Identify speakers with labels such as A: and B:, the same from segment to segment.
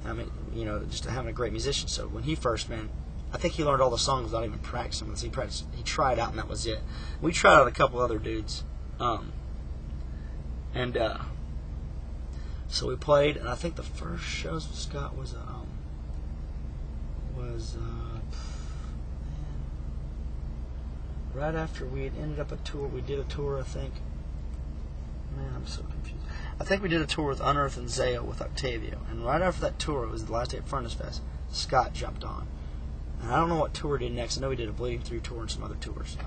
A: I mean, just having a great musician. So when he first, man, I think he learned all the songs without even practicing with us. He tried out, and that was it. We tried out a couple other dudes, so we played, and I think the first shows with Scott was right after we had ended up a tour. We did a tour, I think. Man, I'm so confused. I think we did a tour with Unearth and Zao with Octavio, and right after that tour, it was the last day at Furnace Fest, Scott jumped on. And I don't know what tour we did next. I know we did a Bleeding Through tour and some other tours.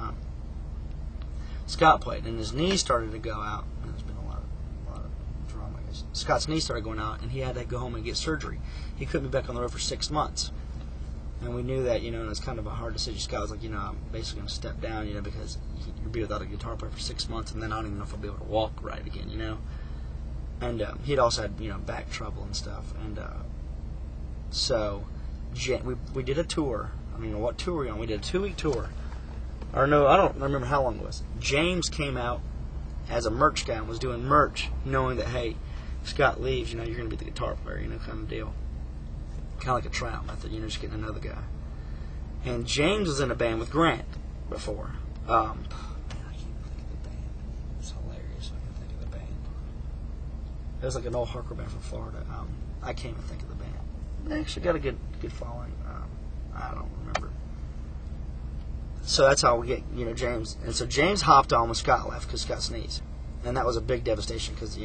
A: Scott played, and his knee started to go out. And there's been a lot of drama, I guess. Scott's knee started going out, and he had to go home and get surgery. He couldn't be back on the road for 6 months. And we knew that, and it was kind of a hard decision. Scott was like, I'm basically going to step down, because you'll be without a guitar player for 6 months, and then I don't even know if I'll be able to walk right again, And he'd also had, back trouble and stuff. And so we did a tour. I mean, what tour were we on? We did a 2-week tour. Or no, I don't remember how long it was. James came out as a merch guy and was doing merch, knowing that, hey, if Scott leaves, you're going to be the guitar player, kind of deal. Kind of like a tryout method, just getting another guy. And James was in a band with Grant before. I can't think of the band. It's hilarious. I can't think of the band. It was like an old hardcore band from Florida. I can't even think of the band. They actually got a good following. I don't remember. So that's how we get, James. And so James hopped on when Scott left because Scott sneezed. And that was a big devastation because,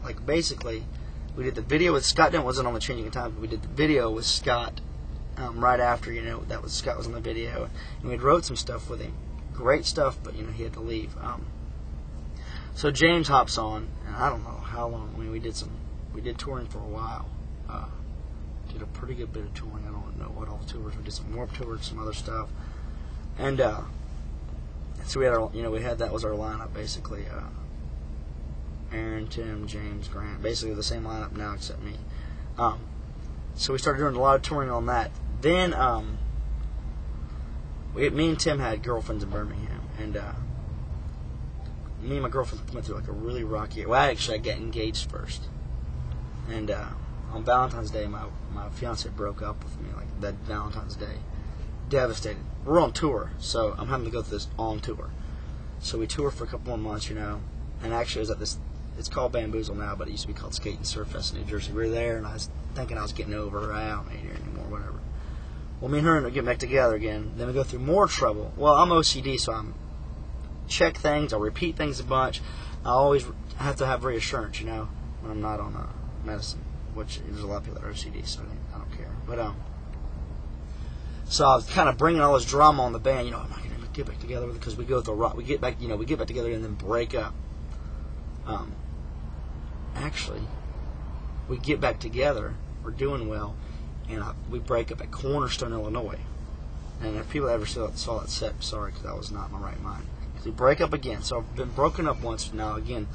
A: like basically, we did the video with Scott. Dent wasn't on the Changing of Time, but we did the video with Scott right after, that was Scott was on the video. And we wrote some stuff with him. Great stuff, but, he had to leave. So James hops on, and I don't know how long. I mean, we did touring for a while. Did a pretty good bit of touring. I don't know what all the tours. We did some Warped tours, some other stuff. And so we had that was our lineup basically. Aaron, Tim, James, Grant, basically the same lineup now except me. So we started doing a lot of touring on that. Then me and Tim had girlfriends in Birmingham, and me and my girlfriend went through like a really rocky. Well, I got engaged first, and on Valentine's Day, my fiance broke up with me like that Valentine's Day. Devastated. We're on tour, so I'm having to go through this on tour. So we toured for a couple more months, and actually it was at this. It's called Bamboozle now, but it used to be called Skate and Surf Fest in New Jersey. We were there, and I was thinking I was getting over her. I don't need her anymore, whatever. Well, me and her get back together again. Then we go through more trouble. Well, I'm OCD, so I'm check things. I'll repeat things a bunch. I always have to have reassurance, when I'm not on medicine, which there's a lot of people that are OCD, so I don't care. But so I was kind of bringing all this drama on the band. I'm not going to get back together with it because we go through a rock. We get back together and then break up. Actually, we get back together. We're doing well, and we break up at Cornerstone, Illinois. And if people ever saw that set, sorry, because I was not in my right mind. Because we break up again. So I've been broken up once now. Again,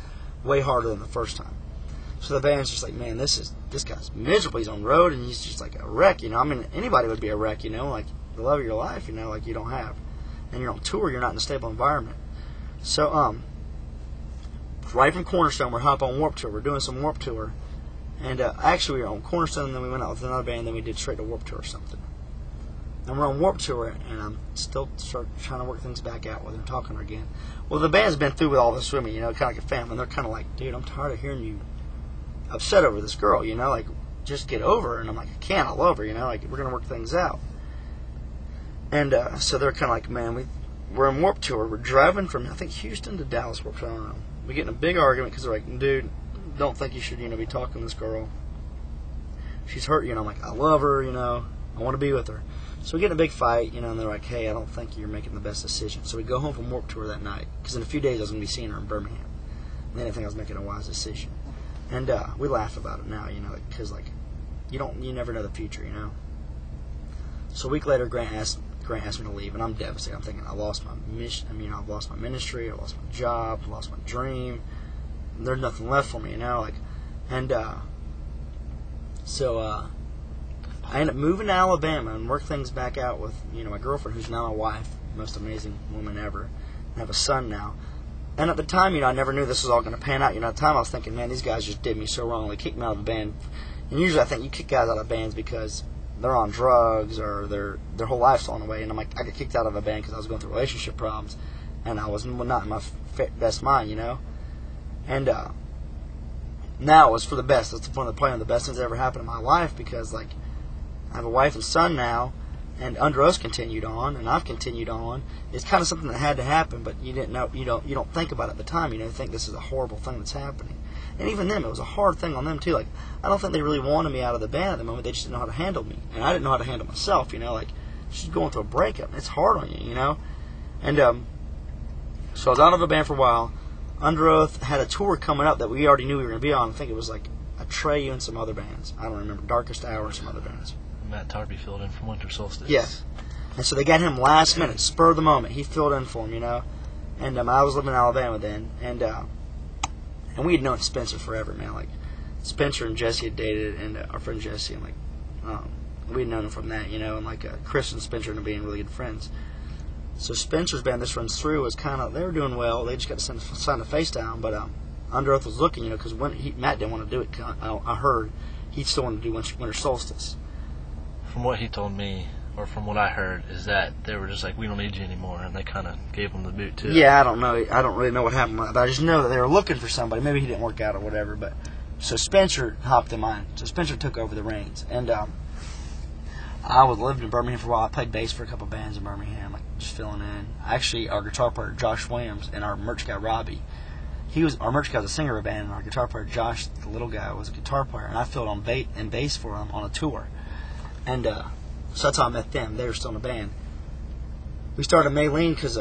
A: way harder than the first time. So the band's just like, man, this guy's miserable. He's on the road, and he's just like a wreck. I mean, anybody would be a wreck. Like the love of your life. Like you don't have, and you're on tour. You're not in a stable environment. So right from Cornerstone, we're hopping on Warped Tour. We're doing some Warped Tour. And actually, we were on Cornerstone, and then we went out with another band, and then we did straight to Warped Tour or something. And we're on Warped Tour, and I'm still trying to work things back out with them, talking to her again. Well, the band's been through with all this with me, kind of like a family. And they're kind of like, dude, I'm tired of hearing you upset over this girl, like, just get over her. And I'm like, I can't, I love her, like, we're going to work things out. And so they're kind of like, man, we're on Warped Tour. We're driving from, I think, Houston to Dallas Warped Tour, I don't know. We get in a big argument because they're like, dude, don't think you should, be talking to this girl. She's hurt, I'm like, I love her, I want to be with her. So we get in a big fight, and they're like, hey, I don't think you're making the best decision. So we go home from Warped Tour that night because in a few days I was going to be seeing her in Birmingham. And they didn't think I was making a wise decision. And we laugh about it now, because like you never know the future, So a week later, Grant asked me to leave, and I'm devastated. I'm thinking I lost my mission. I've lost my ministry, I lost my job, I lost my dream. There's nothing left for me, So I ended up moving to Alabama and work things back out with my girlfriend, who's now my wife, most amazing woman ever. I have a son now. And at the time, I never knew this was all going to pan out. At the time, I was thinking, man, these guys just did me so wrong. They kicked me out of the band, And usually I think you kick guys out of bands because they're on drugs or their whole life's falling away. And I'm like, I got kicked out of a band because I was going through relationship problems, and I was not in my best mind, And now it was for the best. That's one of the best things that ever happened in my life, because like I have a wife and son now, and Underoath continued on, and I've continued on. It's kind of something that had to happen, but you didn't know. You don't think about it at the time. You think this is a horrible thing that's happening. And even them, it was a hard thing on them too. Like, I don't think they really wanted me out of the band at the moment. They just didn't know how to handle me, and I didn't know how to handle myself. Like, she's going through a breakup. It's hard on you, And so I was out of the band for a while. Underoath had a tour coming up that we already knew we were going to be on. I think it was like Atreyu and some other bands. I don't remember. Darkest Hour and some other bands.
B: Matt Tarby filled in from Winter Solstice.
A: Yes. And so they got him last minute, spur of the moment. He filled in for him, And I was living in Alabama then, and we had known Spencer forever, man. Like, Spencer and Jesse had dated, and our friend Jesse, and we had known him from that, And like Chris and Spencer ended up being really good friends. So Spencer's band, This Runs Through, was they were doing well. They just got to sign a face down, but Underoath was looking, because Matt didn't want to do it. I heard he still wanted to do Winter Solstice.
B: From what he told me, or from what I heard, is that they were just like, we don't need you anymore, and they kind of gave him the boot too.
A: Yeah, I don't know. I don't really know what happened, but I just know that they were looking for somebody. Maybe he didn't work out or whatever, but so Spencer hopped in mine. So Spencer took over the reins, and I was living in Birmingham for a while. I played bass for a couple bands in Birmingham, like just filling in. Actually, our guitar player Josh Williams and our merch guy Robbie, our merch guy was a singer of a band, and our guitar player Josh, the little guy, was a guitar player, and I filled on bass for him on a tour. And so that's how I met them. They were still in a band. We started Maylene because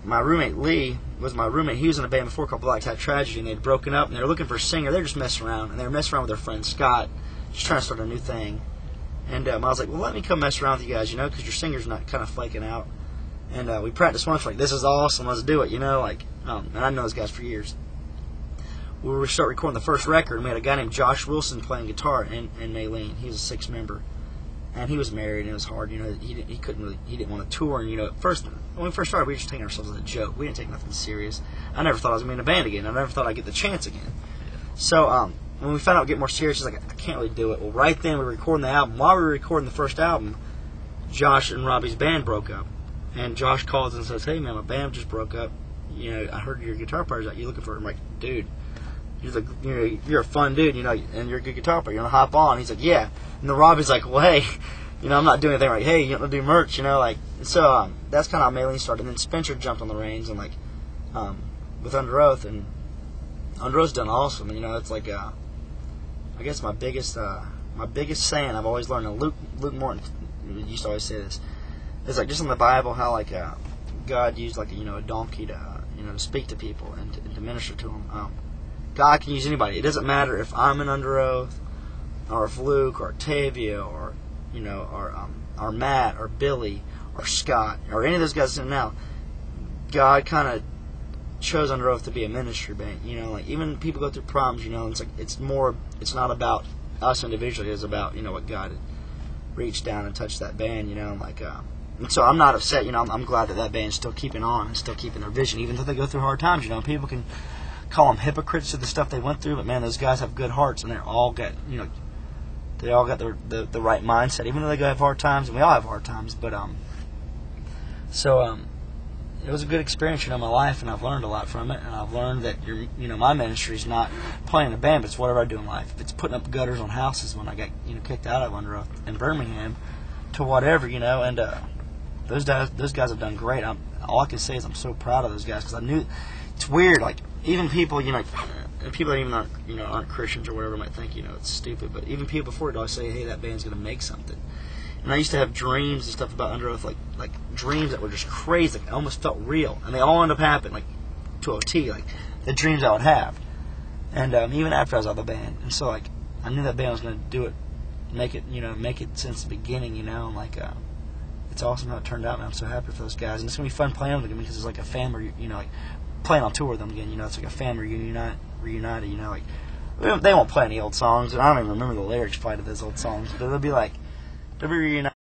A: my roommate Lee was my roommate. He was in a band before called Black Tie Tragedy, and they'd broken up, and they were looking for a singer. They were just messing around, and they were messing around with their friend Scott, just trying to start a new thing. And I was like, well, let me come mess around with you guys, because your singer's not kind of flaking out. And we practiced once, like, this is awesome, let's do it, and I know those guys for years. We start recording the first record, and we had a guy named Josh Wilson playing guitar in Maylene. He was a 6 member. And he was married, and it was hard. He didn't want to tour. And at first, when we first started, we were just taking ourselves as a joke. We didn't take nothing serious. I never thought I was going to be in a band again. I never thought I'd get the chance again. So when we found out we'd get more serious, he's like, I can't really do it. Well, right then we were recording the album. While we were recording the first album, Josh and Robbie's band broke up, and Josh calls and says, "Hey man, my band just broke up. I heard your guitar player's out. You looking for him?" I'm like, dude. You're a fun dude, and you're a good guitar player. You want to hop on? He's like, yeah. And then Robbie's like, well, hey, I'm not doing anything. Like, hey, you want to do merch, So that's kind of how Maylene started. And then Spencer jumped on the reins and with Underoath, and Underoath's done awesome. It's like I guess my biggest saying I've always learned. And Luke Morton used to always say this. It's like just in the Bible how God used a donkey to speak to people and to minister to them. God can use anybody. It doesn't matter if I'm an Underoath, or if Luke, or Tavia, or or Matt, or Billy, or Scott, or any of those guys in now. God kind of chose Underoath to be a ministry band. Even people go through problems. It's not about us individually. It's about what God had reached down and touched that band. And so I'm not upset. I'm glad that band's still keeping on and still keeping their vision, even though they go through hard times. People can call them hypocrites to the stuff they went through, but man, those guys have good hearts, and they all got the right mindset, even though they have hard times, and we all have hard times. But it was a good experience, in my life, and I've learned a lot from it. And I've learned that my ministry is not playing in a band, but it's whatever I do in life. If it's putting up gutters on houses when I got kicked out of Underoath in Birmingham, to whatever, and those guys have done great. All I can say is I'm so proud of those guys, because I knew it's weird, even people, people that even aren't Christians or whatever might think, it's stupid. But even people before it always say, hey, that band's going to make something. And I used to have dreams and stuff about Underoath, like dreams that were just crazy, that almost felt real. And they all end up happening, to a T, the dreams I would have. And even after I was out of the band. And so, I knew that band was going to do it, make it since the beginning, and it's awesome how it turned out, and I'm so happy for those guys. And it's going to be fun playing with them because it's like a family, playing on tour with them again, it's like a family reunited, they won't play any old songs, and I don't even remember the lyrics probably to those old songs, but they'll be reunited.